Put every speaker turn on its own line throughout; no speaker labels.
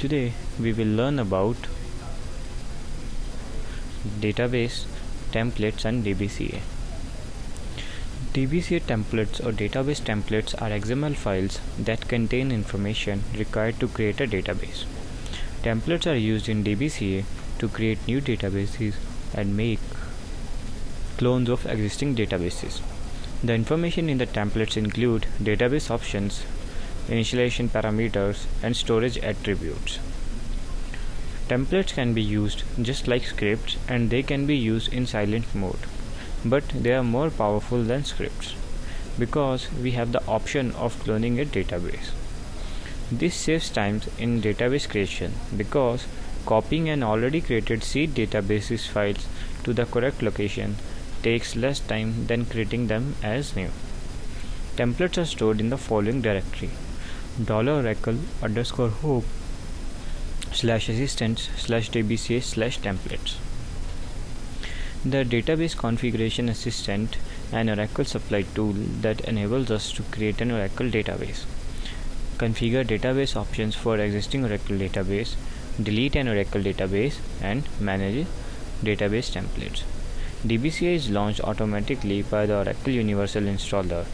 Today we will learn about database templates and DBCA. DBCA templates or database templates are XML files that contain information required to create a database. Templates are used in DBCA to create new databases and make clones of existing databases. The information in the templates include database options, initialization parameters, and storage attributes. Templates can be used just like scripts, and they can be used in silent mode, but they are more powerful than scripts because we have the option of cloning a database. This saves time in database creation because copying an already created seed databases files to the correct location takes less time than creating them as new. Templates are stored in the following directory: $oracle_hope/assistants/dbca/templates. The database configuration assistant, an Oracle supplied tool that enables us to create an Oracle database, configure database options for existing Oracle database, delete an Oracle database, and manage database templates. DBCA is launched automatically by the Oracle Universal Installer,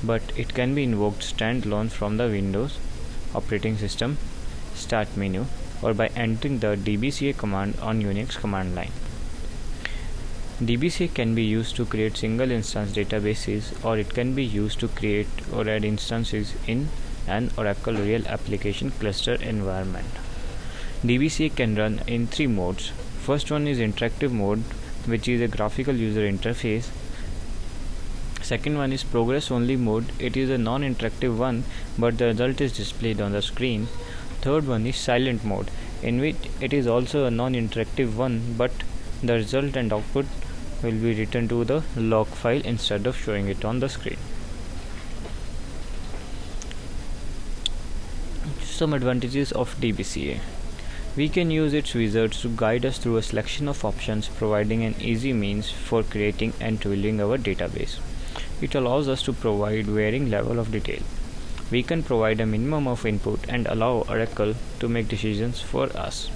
but it can be invoked standalone from the Windows operating system start menu or by entering the DBCA command on Unix command line. DBCA can be used to create single instance databases, or it can be used to create or add instances in an Oracle Real Application Cluster environment. DBCA can run in three modes. First one is interactive mode, which is a graphical user interface. Second one is progress only mode. It is a non-interactive one, but the result is displayed on the screen. Third one is silent mode, in which it is also a non-interactive one, but the result and output will be written to the log file instead of showing it on the screen. Some advantages of DBCA. We can use its wizards to guide us through a selection of options, providing an easy means for creating and tooling our database. It allows us to provide varying level of detail. We can provide a minimum of input and allow Oracle to make decisions for us,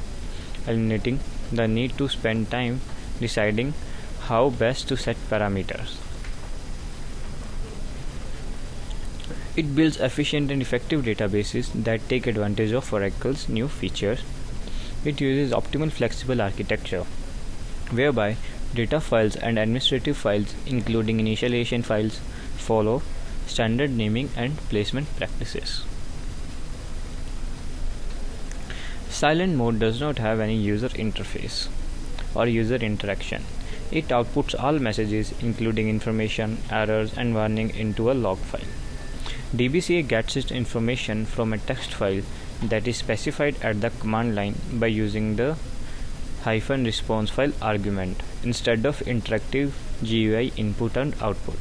eliminating the need to spend time deciding how best to set parameters. It builds efficient and effective databases that take advantage of Oracle's new features. It uses optimal flexible architecture, whereby data files and administrative files, including initialization files, follow standard naming and placement practices. Silent mode does not have any user interface or user interaction. It outputs all messages, including information, errors, and warning, into a log file. DBCA gets its information from a text file that is specified at the command line by using the -response file argument instead of interactive GUI input and output.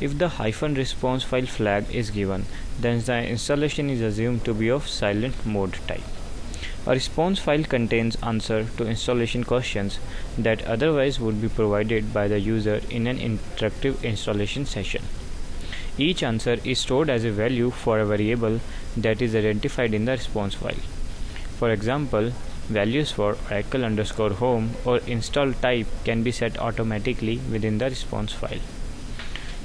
If the -response file flag is given, then the installation is assumed to be of silent mode type. A response file contains answer to installation questions that otherwise would be provided by the user in an interactive installation session. Each answer is stored as a value for a variable that is identified in the response file. For example, values for Oracle_home or install type can be set automatically within the response file.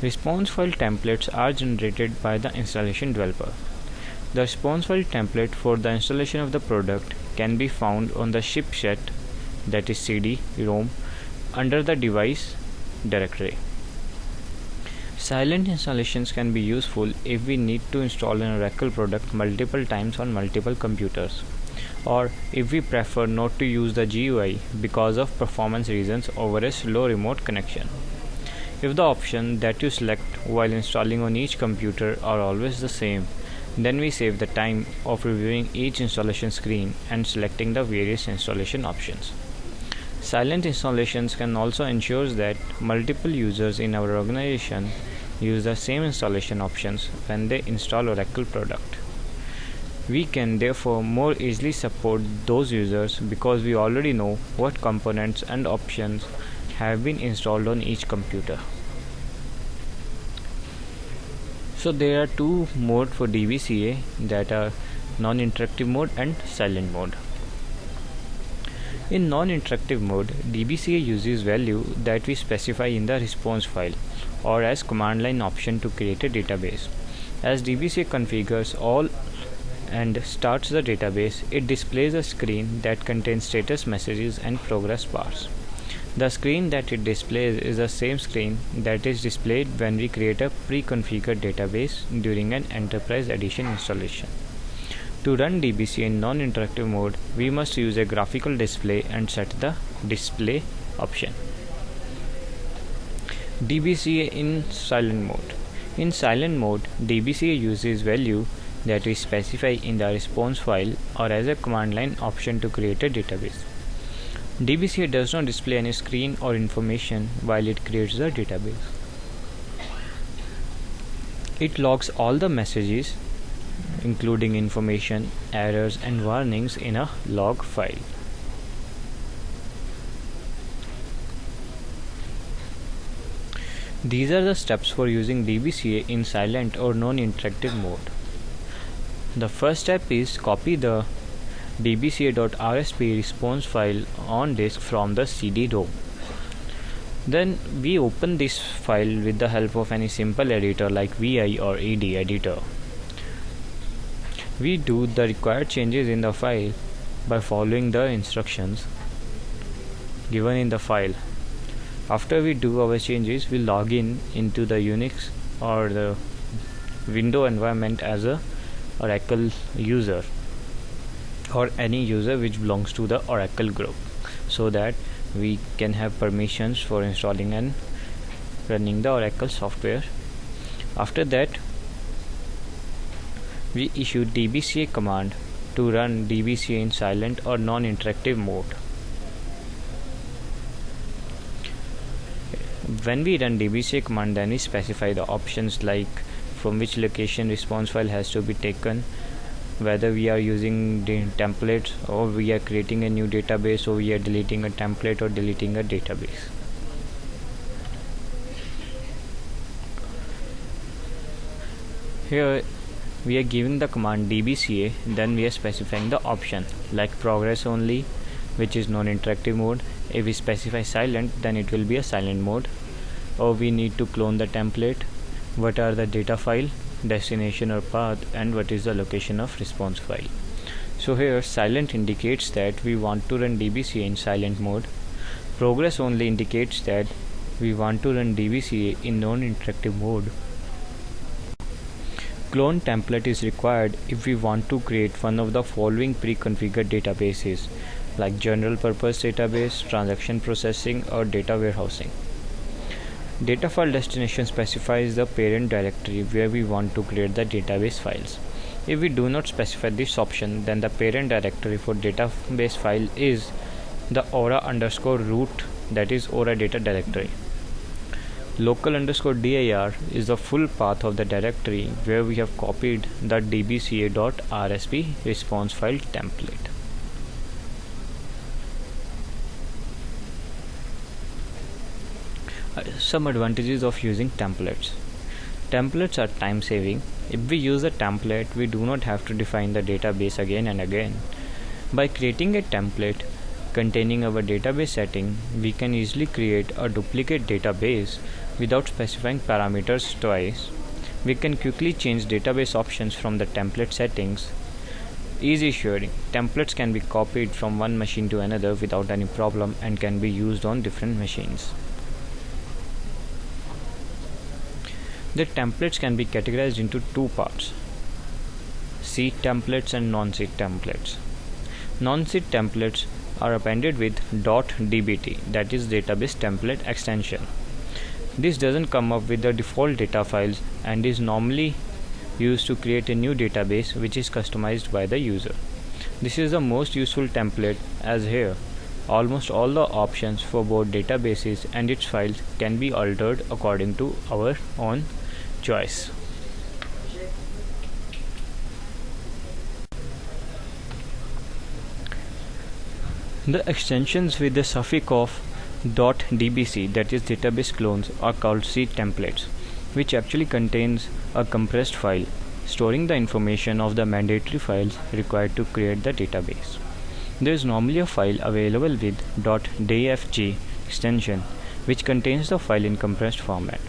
Response file templates are generated by the installation developer. The response file template for the installation of the product can be found on the ship set, that is CD-ROM, under the device directory. Silent installations can be useful if we need to install an Oracle product multiple times on multiple computers, or if we prefer not to use the GUI because of performance reasons over a slow remote connection. If the option that you select while installing on each computer are always the same, then we save the time of reviewing each installation screen and selecting the various installation options. Silent installations can also ensure that multiple users in our organization use the same installation options when they install Oracle product. We can therefore more easily support those users because we already know what components and options have been installed on each computer. So there are two modes for DBCA, that are non-interactive mode and silent mode. In non-interactive mode, DBCA uses value that we specify in the response file or as command line option to create a database. As DBCA configures all and starts the database, it displays a screen that contains status messages and progress bars. The screen that it displays is the same screen that is displayed when we create a pre-configured database during an Enterprise Edition installation. To run DBCA in non-interactive mode, we must use a graphical display and set the display option. DBCA in silent mode. In silent mode, DBCA uses value that we specify in the response file or as a command line option to create a database. DBCA does not display any screen or information while it creates the database. It logs all the messages, including information, errors and warnings in a log file. These are the steps for using DBCA in silent or non-interactive mode. The first step is copy the dbca.rsp response file on disk from the CD-ROM. Then we open this file with the help of any simple editor like VI or ED editor. We do the required changes in the file by following the instructions given in the file. After we do our changes, we log into the Unix or the Windows environment as a Oracle user or any user which belongs to the Oracle group, so that we can have permissions for installing and running the Oracle software. After that, we issue DBCA command to run DBCA in silent or non-interactive mode. When we run DBCA command, then we specify the options like from which location response file has to be taken, whether we are using the templates or we are creating a new database, or we are deleting a template or deleting a database. Here we are giving the command DBCA, then we are specifying the option like progress only, which is non-interactive mode. If we specify silent, then it will be a silent mode. Or we need to clone the template, what are the data file, destination or path, and what is the location of response file. So here silent indicates that we want to run DBCA in silent mode. Progress only indicates that we want to run DBCA in non-interactive mode. Clone template is required if we want to create one of the following pre-configured databases like general purpose database, transaction processing, or data warehousing. Data file destination specifies the parent directory where we want to create the database files. If we do not specify this option, then the parent directory for database file is the aura_root, that is aura data directory. Local_dir is the full path of the directory where we have copied the dbca.rsp response file template. Some advantages of using templates. Templates are time saving. If we use a template, we do not have to define the database again and again. By creating a template containing our database setting, we can easily create a duplicate database without specifying parameters twice. We can quickly change database options from the template settings. Easy sharing. Templates can be copied from one machine to another without any problem and can be used on different machines. The templates can be categorized into two parts: seed templates and non-seed templates. Non-seed templates are appended with .dbt, that is database template extension. This doesn't come up with the default data files and is normally used to create a new database which is customized by the user. This is the most useful template, as here almost all the options for both databases and its files can be altered according to our own choice. The extensions with the suffix of .dbc, that is database clones, are called seed templates, which actually contains a compressed file. storing the information of the mandatory files required to create the database. There is normally a file available with .dfg extension which contains the file in compressed format.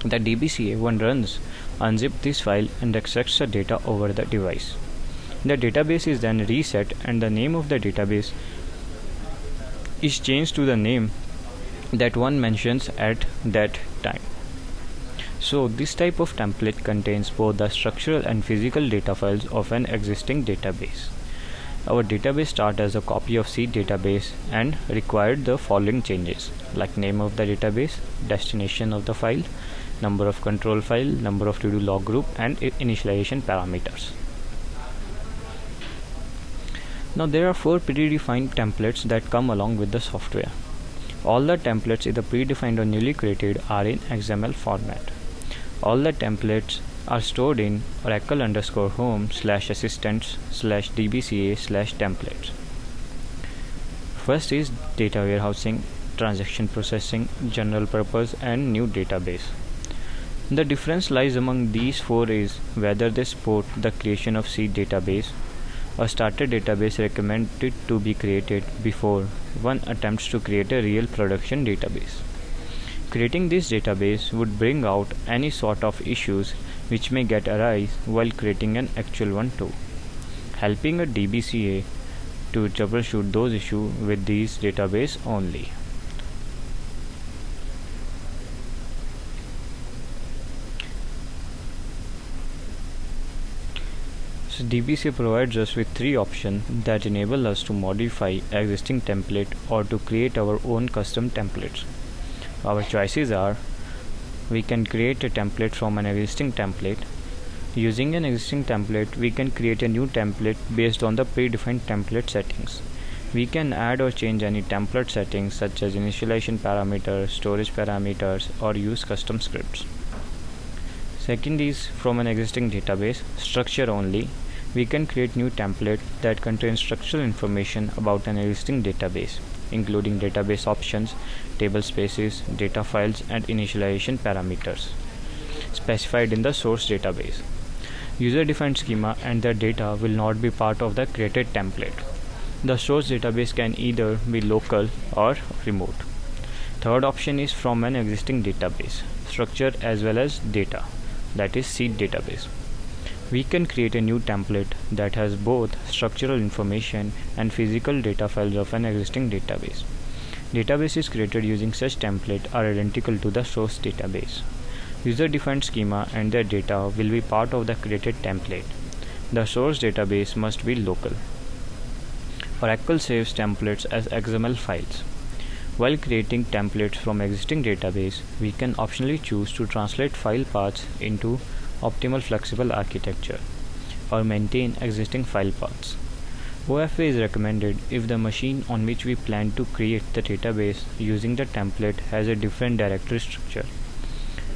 The DBCA one runs unzip this file and extracts the data over the device. The database is then reset and the name of the database is changed to the name that one mentions at that time. So this type of template contains both the structural and physical data files of an existing database. Our database starts as a copy of seed database and required the following changes like name of the database, destination of the file, number of control file, number of to-do log group and initialization parameters. Now there are 4 predefined templates that come along with the software. All the templates either predefined or newly created are in XML format. All the templates are stored in oracle_home/assistants/dbca/templates. First is data warehousing, transaction processing, general purpose and new database. The difference lies among these 4 is whether they support the creation of seed database. A starter database recommended to be created before one attempts to create a real production database. Creating this database would bring out any sort of issues which may get arise while creating an actual one too, helping a DBCA to troubleshoot those issues with these database only. So DBCA provides us with 3 options that enable us to modify existing template or to create our own custom templates. Our choices are: we can create a template from an existing template. Using an existing template, we can create a new template based on the predefined template settings. We can add or change any template settings such as initialization parameters, storage parameters, or use custom scripts. Second is from an existing database, structure only. We can create new template that contains structural information about an existing database, including database options, table spaces, data files, and initialization parameters specified in the source database. User-defined schema and the data will not be part of the created template. The source database can either be local or remote. Third option is from an existing database, structure as well as data, that is seed database. We can create a new template that has both structural information and physical data files of an existing database. Databases created using such template are identical to the source database. User-defined schema and their data will be part of the created template. The source database must be local. Oracle saves templates as XML files. While creating templates from existing database, we can optionally choose to translate file paths into optimal flexible architecture or maintain existing file paths. OFA is recommended if the machine on which we plan to create the database using the template has a different directory structure.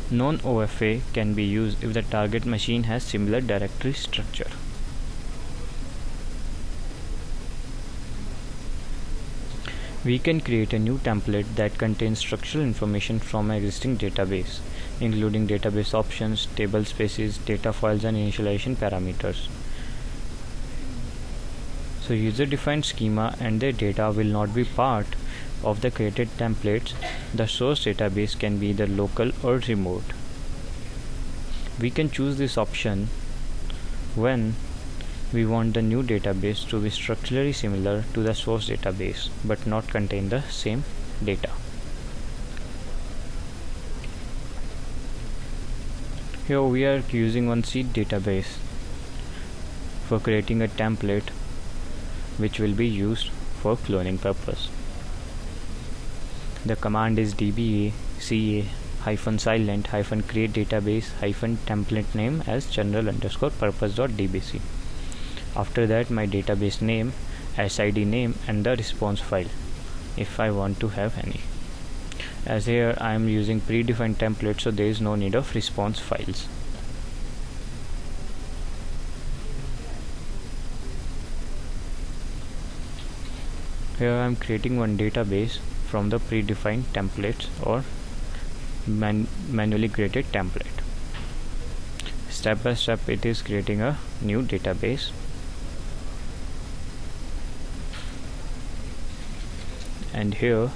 Non-OFA can be used if the target machine has similar directory structure. We can create a new template that contains structural information from an existing database, including database options, table spaces, data files, and initialization parameters. So user-defined schema and their data will not be part of the created templates. The source database can be either local or remote. We can choose this option when we want the new database to be structurally similar to the source database but not contain the same data. Here we are using one seed database for creating a template which will be used for cloning purpose. The command is DBCA-silent-create database-template name as general_purpose.dbc. After that, my database name, SID name, and the response file if I want to have any. As here I am using predefined template, so there is no need of response files. Here I am creating one database from the predefined templates or manually created template. Step by step it is creating a new database, and here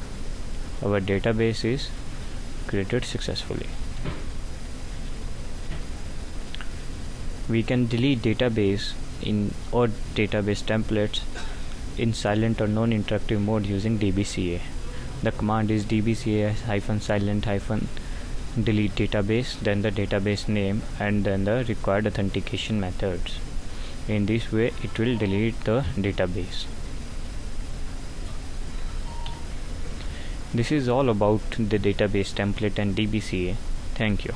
our database is created successfully. We can delete database or database templates in silent or non-interactive mode using DBCA. The command is dbca-silent-delete database, then the database name, and then the required authentication methods. In this way it will delete the database. This is all about the database template and DBCA. Thank you.